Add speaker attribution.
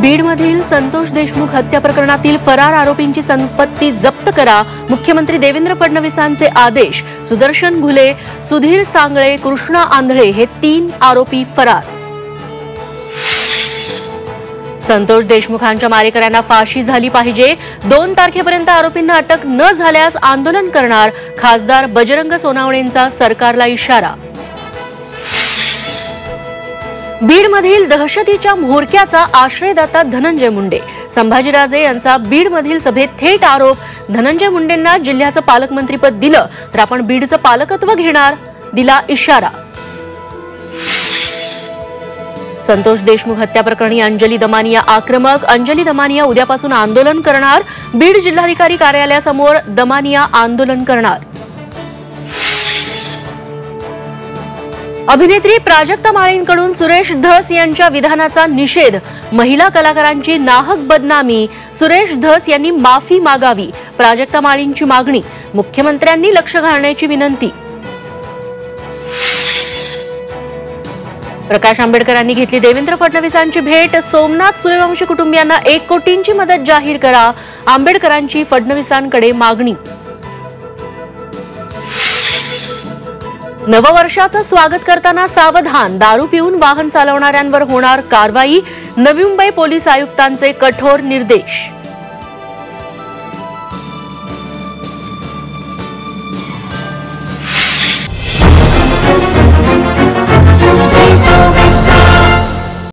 Speaker 1: बीडमधील संतोष देशमुख हत्या प्रकरणातील फरार आरोपींची संपत्ती जप्त करा, मुख्यमंत्री देवेंद्र फडणवीसांचे आदेश। सुदर्शन घुले, सुधीर सांगळे, कृष्णा आंधळे हे 3 आरोपी फरार। संतोष देशमुखांच्या मारेकऱ्यांना फाशी झाली पाहिजे, 2 तारखेपर्यंत आरोपींना अटक न झाल्यास आंदोलन करणार, खासदार बजरंग सोनावणेंचा सरकारला इशारा। बीडमधील दहशतीच्या म्होरक्याचा आश्रयदाता धनंजय मुंडे, संभाजीराजे यांचा बीडमधील सभेत थेट आरोप। धनंजय मुंडेंना जिल्ह्याचं पालकमंत्रीपद दिलं तर आपण बीडचं पालकत्व घेणार, दिला इशारा। संतोष देशमुख हत्या प्रकरणी अंजली दमानिया आक्रमक, अंजली दमानिया उद्यापासून आंदोलन करणार, बीड जिल्हाधिकारी कार्यालयासमोर दमानिया आंदोलन करणार। अभिनेत्री प्राजक्ता माळींकडून सुरेश धस यांच्या विधानाचा निषेध, महिला कलाकारांची नाहक बदनामी, सुरेश धस यांनी माफी मागावी, प्राजक्ता माळींची मागणी, मुख्यमंत्र्यांनी लक्ष घालण्याची विनंती। प्रकाश आंबेडकरांनी घेतली देवेंद्र फडणवीसांची भेट, सोमनाथ सूर्यवंशी कुटुंबियांना 1 कोटींची मदत जाहीर करा, आंबेडकरांची फडणवीसांकडे मागणी। नववर्षाचं स्वागत करताना सावधान, दारू पिऊन वाहन चालवणाऱ्यांवर होणार कारवाई, नवी मुंबई पोलीस आयुक्तांचे कठोर निर्देश।